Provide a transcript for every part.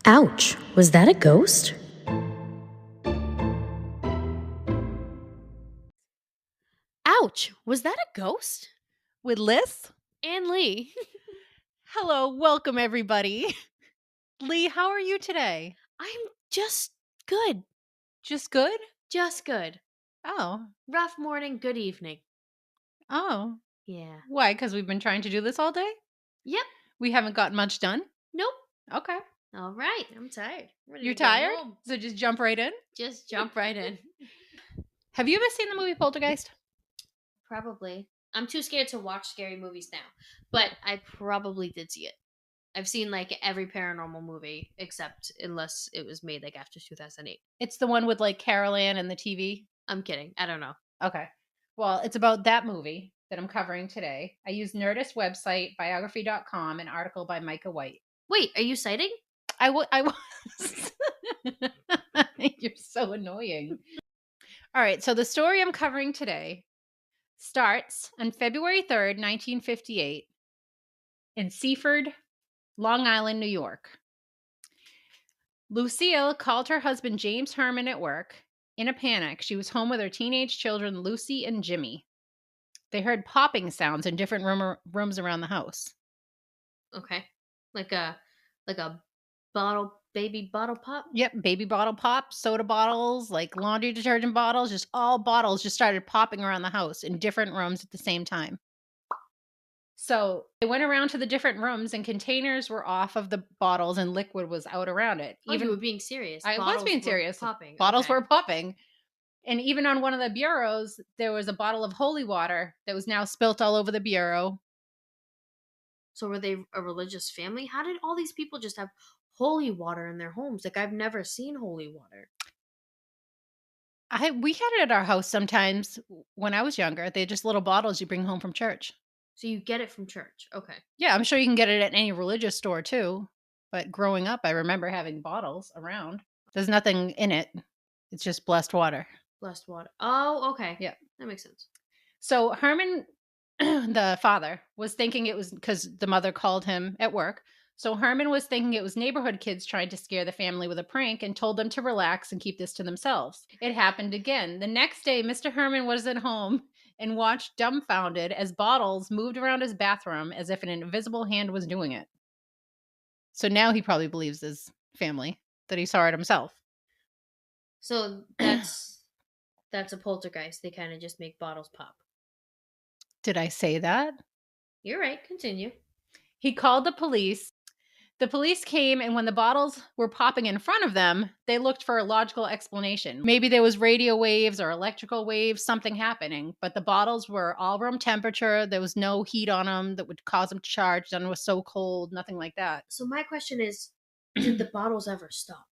Ouch, was that a ghost? Ouch, was that a ghost? With Liss and Lee. Hello, welcome everybody. Lee, how are you today? I'm just good. Just good? Just good. Oh. Rough morning, good evening. Oh. Yeah. Why? Because we've been trying to do this all day? Yep. We haven't gotten much done? Nope. Okay. All right. I'm tired. You're tired? So just jump right in? Just jump right in. Have you ever seen the movie Poltergeist? Probably. I'm too scared to watch scary movies now, but I probably did see it. I've seen like every paranormal movie except unless it was made like after 2008. It's the one with like Carol Ann and the TV? I'm kidding. I don't know. Okay. Well, it's about that movie that I'm covering today. I use Nerdist website, biography.com, an article by Micah White. Wait, are you citing? I was. You're so annoying. All right, so the story I'm covering today starts on February 3rd, 1958, in Seaford, Long Island, New York. Lucille called her husband James Herman at work. In a panic, she was home with her teenage children, Lucy and Jimmy. They heard popping sounds in different rooms around the house. Okay. Like a baby bottle pop? Yep, baby bottle pops, soda bottles, like laundry detergent bottles, just all bottles just started popping around the house in different rooms at the same time. So they went around to the different rooms and containers were off of the bottles and liquid was out around it. Even you were being serious. I was being serious. Popping. Bottles were popping. And even on one of the bureaus, there was a bottle of holy water that was now spilt all over the bureau. So were they a religious family? How did all these people just have holy water in their homes? Like, I've never seen holy water. We had it at our house sometimes when I was younger. They're just little bottles you bring home from church. So you get it from church. Okay. Yeah, I'm sure you can get it at any religious store too. But growing up, I remember having bottles around. There's nothing in it. It's just blessed water. Blessed water. Oh, okay. Yeah. That makes sense. So Herman, the father, was thinking it was because the mother called him at work. So Herman was thinking it was neighborhood kids trying to scare the family with a prank and told them to relax and keep this to themselves. It happened again. The next day, Mr. Herman was at home and watched dumbfounded as bottles moved around his bathroom as if an invisible hand was doing it. So now he probably believes his family that he saw it himself. So that's a poltergeist. They kind of just make bottles pop. Did I say that? You're right. Continue. He called the police. The police came, and when the bottles were popping in front of them, they looked for a logical explanation. Maybe there was radio waves or electrical waves, something happening, but the bottles were all room temperature. There was no heat on them that would cause them to charge. Then it was so cold, nothing like that. So my question is, did the bottles ever stop?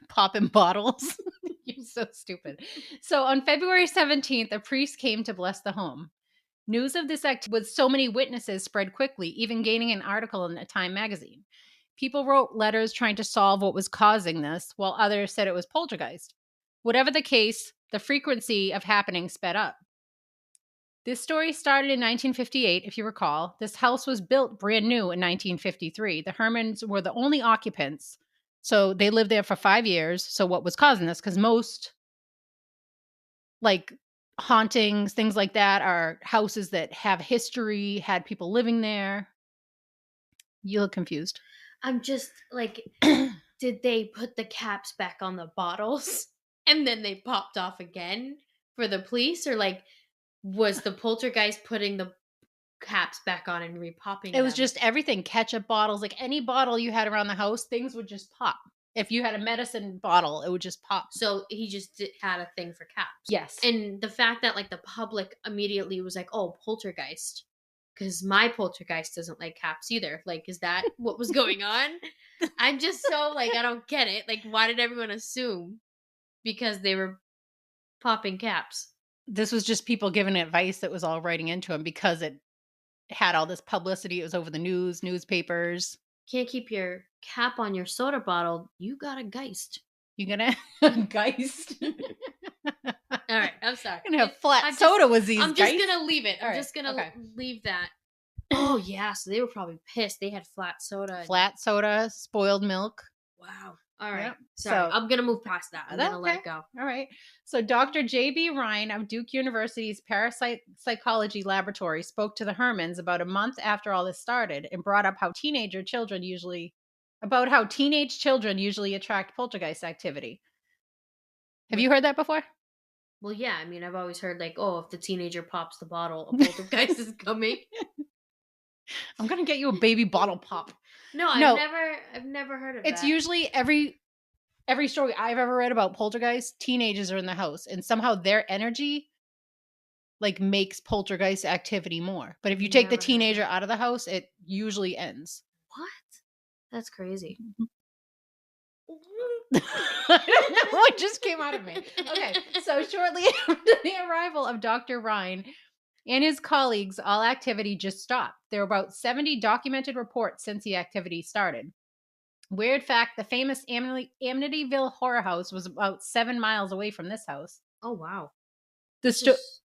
Popping bottles. You're so stupid. So on February 17th, a priest came to bless the home. News of this act with so many witnesses spread quickly, even gaining an article in a Time magazine. People wrote letters trying to solve what was causing this, while others said it was poltergeist. Whatever the case, the frequency of happenings sped up. This story started in 1958, if you recall. This house was built brand new in 1953. The Hermans were the only occupants, so they lived there for 5 years. So what was causing this? Because most, like, hauntings, things like that, are houses that have history, had people living there. You look confused. I'm just like, did they put the caps back on the bottles and then they popped off again for the police? Or like, was the poltergeist putting the caps back on and repopping It was just everything. Ketchup bottles, like any bottle you had around the house, things would just pop. If you had a medicine bottle, it would just pop. So he just had a thing for caps. Yes. And the fact that like the public immediately was like, oh, poltergeist. Because my poltergeist doesn't like caps either. Like, is that what was going on? I'm just so like, I don't get it. Like, why did everyone assume? Because they were popping caps. This was just people giving advice that was all writing into him because it had all this publicity. It was over the news, newspapers. Can't keep your cap on your soda bottle. You got a Geist. You gonna Geist? All right, I'm sorry. I'm gonna have flat soda with these. I'm just gonna leave it. I'm right, just gonna leave that Oh yeah, so they were probably pissed. They had flat soda. Flat soda, spoiled milk. Wow. All right. Yep. Sorry, So I'm gonna move past that. I'm that's gonna let okay. it go. All right. So Dr. J.B. Ryan of Duke University's parasite psychology laboratory spoke to the Hermans about a month after all this started and brought up how teenage children usually attract poltergeist activity. Have you heard that before? Well, yeah. I mean, I've always heard like, oh, if the teenager pops the bottle, a poltergeist is coming. I'm gonna get you a baby bottle pop. No, No. I've never heard of It's that. usually every story I've ever read about poltergeist, teenagers are in the house and somehow their energy like makes poltergeist activity more. But if you take the Never heard teenager that. out of the house, it usually ends. What? That's crazy. I don't know what just came out of me. Okay, so shortly after the arrival of Dr. Ryan and his colleagues, all activity just stopped. There were about 70 documented reports since the activity started. Weird fact, the famous Amityville Horror House was about 7 miles away from this house. Oh wow. Just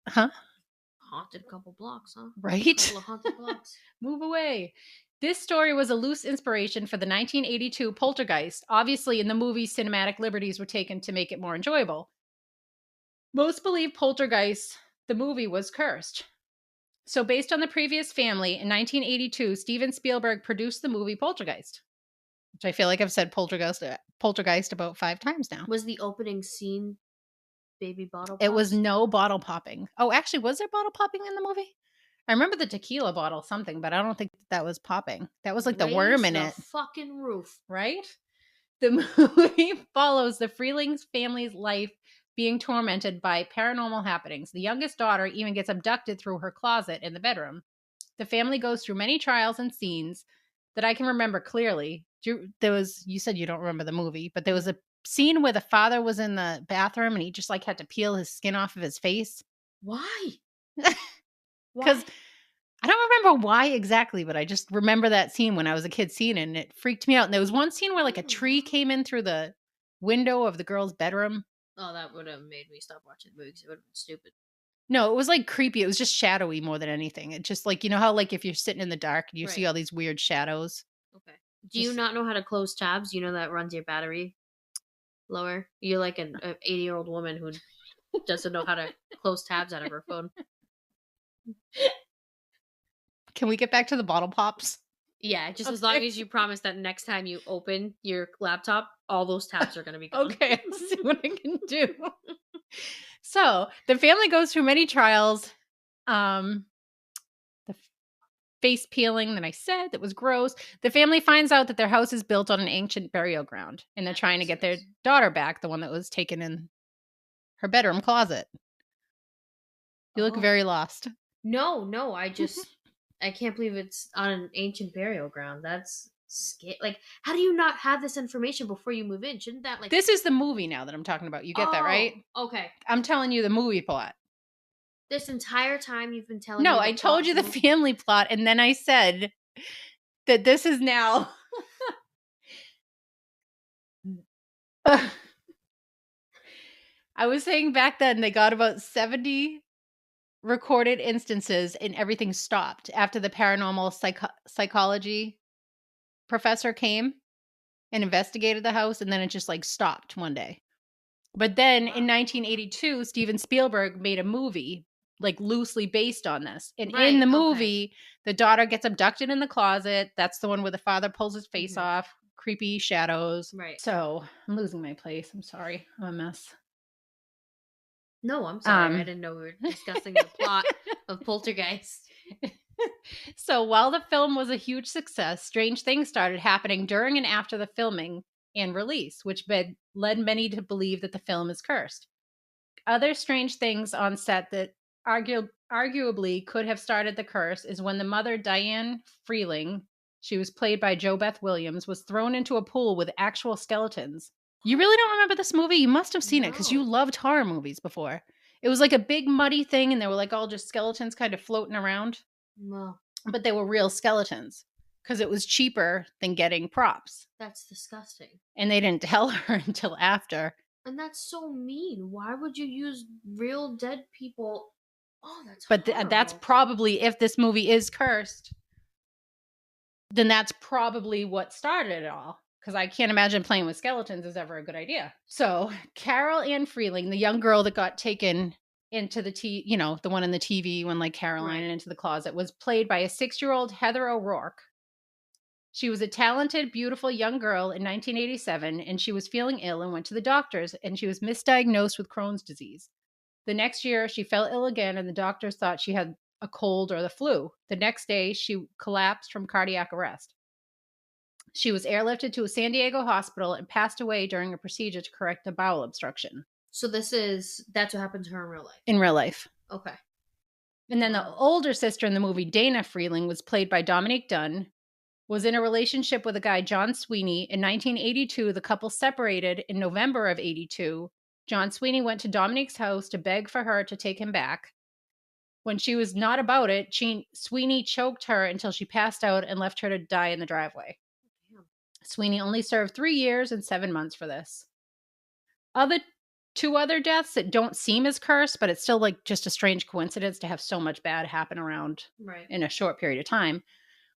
Haunted couple blocks, huh? Right? Couple of haunted blocks. Move away. This story was a loose inspiration for the 1982 Poltergeist. Obviously, in the movie, cinematic liberties were taken to make it more enjoyable. Most believe Poltergeist, the movie, was cursed. So, based on the previous family, in 1982, Steven Spielberg produced the movie Poltergeist, which I feel like I've said Poltergeist about 5 times now. Was the opening scene baby bottle pops? It was no bottle popping. Oh, actually, was there bottle popping in the movie? I remember the tequila bottle something, but I don't think that was popping. That was like the worm in it. Fucking roof. Right? The movie follows the Freelings family's life being tormented by paranormal happenings. The youngest daughter even gets abducted through her closet in the bedroom. The family goes through many trials and scenes that I can remember clearly. You said you don't remember the movie, but there was a scene where the father was in the bathroom and he just like had to peel his skin off of his face. Why? Because I don't remember why exactly, but I just remember that scene when I was a kid seeing it and it freaked me out. And there was one scene where like a tree came in through the window of the girl's bedroom. Oh, that would have made me stop watching the movie because it would have been stupid. No, it was like creepy. It was just shadowy more than anything. It just like, you know how like if you're sitting in the dark and you see all these weird shadows. Okay. Do you not know how to close tabs? You know that runs your battery lower? You're like an 80-year-old woman who doesn't know how to close tabs out of her phone. Can we get back to the bottle pops? Yeah, just as long as you promise that next time you open your laptop, all those tabs are going to be gone. Okay, I'll see what I can do. So, the family goes through many trials. The face peeling that I said, that was gross. The family finds out that their house is built on an ancient burial ground, and they're trying to get their daughter back, the one that was taken in her bedroom closet. You look very lost. No, I can't believe it's on an ancient burial ground. That's scary. Like, how do you not have this information before you move in? Shouldn't that like... This is the movie now that I'm talking about. You get that, right? Okay. I'm telling you the movie plot. This entire time you've been telling me... No, I told you the family plot, and then I said that this is now... I was saying back then they got about 70 recorded instances and everything stopped after the paranormal psychology professor came and investigated the house, and then it just like stopped one day. But then in 1982, Steven Spielberg made a movie like loosely based on this. And in the movie, the daughter gets abducted in the closet. That's the one where the father pulls his face off. Creepy shadows. Right. So I'm losing my place. I'm sorry. I'm a mess. No, I'm sorry. I didn't know we were discussing the plot of Poltergeist. So while the film was a huge success, strange things started happening during and after the filming and release, which led many to believe that the film is cursed. Other strange things on set that arguably could have started the curse is when the mother, Diane Freeling, she was played by Jo Beth Williams, was thrown into a pool with actual skeletons. You really don't remember this movie? You must have seen it because you loved horror movies before. It was like a big muddy thing and they were like all just skeletons kind of floating around. No. But they were real skeletons because it was cheaper than getting props. That's disgusting. And they didn't tell her until after. And that's so mean. Why would you use real dead people? Oh, that's But that's probably, if this movie is cursed, then that's probably what started it all. Because I can't imagine playing with skeletons is ever a good idea. So Carol Ann Freeling, the young girl that got taken into the the one in the TV when like Caroline and into the closet, was played by a 6-year-old Heather O'Rourke. She was a talented, beautiful young girl in 1987, and she was feeling ill and went to the doctors, and she was misdiagnosed with Crohn's disease. The next year, she fell ill again, and the doctors thought she had a cold or the flu. The next day, she collapsed from cardiac arrest. She was airlifted to a San Diego hospital and passed away during a procedure to correct a bowel obstruction. So that's what happened to her in real life? In real life. Okay. And then the older sister in the movie, Dana Freeling, was played by Dominique Dunn, was in a relationship with a guy, John Sweeney. In 1982, the couple separated. In November of 82, John Sweeney went to Dominique's house to beg for her to take him back. When she was not about it, Sweeney choked her until she passed out and left her to die in the driveway. Sweeney only served 3 years and 7 months for this. Two other deaths that don't seem as cursed, but it's still like just a strange coincidence to have so much bad happen around in a short period of time,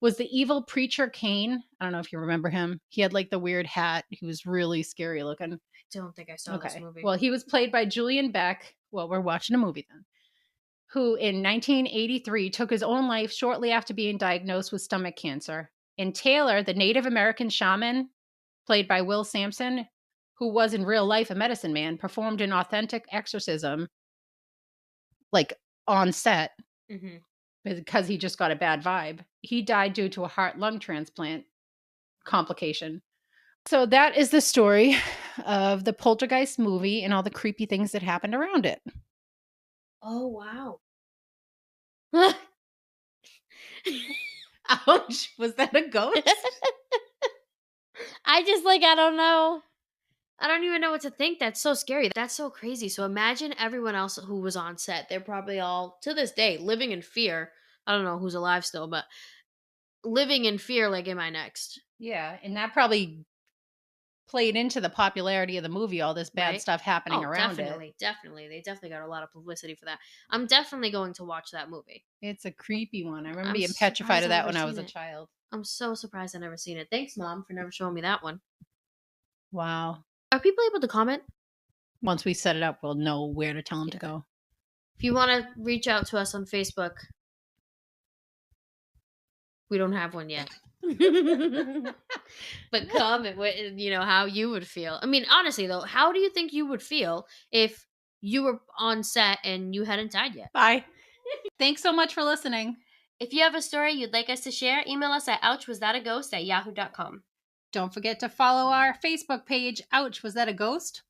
was the evil preacher Cain. I don't know if you remember him. He had like the weird hat. He was really scary looking. I don't think I saw this movie. Well, he was played by Julian Beck. Well, we're watching a movie then. Who in 1983 took his own life shortly after being diagnosed with stomach cancer. And Taylor, the Native American shaman, played by Will Sampson, who was in real life a medicine man, performed an authentic exorcism, like on set, because he just got a bad vibe. He died due to a heart-lung transplant complication. So that is the story of the Poltergeist movie and all the creepy things that happened around it. Oh, wow. Ouch. Was that a ghost? I don't know. I don't even know what to think. That's so scary. That's so crazy. So imagine everyone else who was on set. They're probably all, to this day, living in fear. I don't know who's alive still, but living in fear, like, am I next? Yeah, and that probably played into the popularity of the movie, all this bad stuff happening around definitely, it. Definitely. They definitely got a lot of publicity for that. I'm definitely going to watch that movie. It's a creepy one. I remember being petrified of that when I was a child. I'm so surprised I've never seen it. Thanks, Mom, for never showing me that one. Wow. Are people able to comment? Once we set it up, we'll know where to tell them to go. If you want to reach out to us on Facebook, we don't have one yet. But comment what, how you would feel. I mean, honestly though, how do you think you would feel if you were on set and you hadn't died yet? Bye. Thanks so much for listening. If you have a story you'd like us to share, email us at ouchwasthataghost@yahoo.com. Don't forget to follow our Facebook page, Ouch, Was That a Ghost?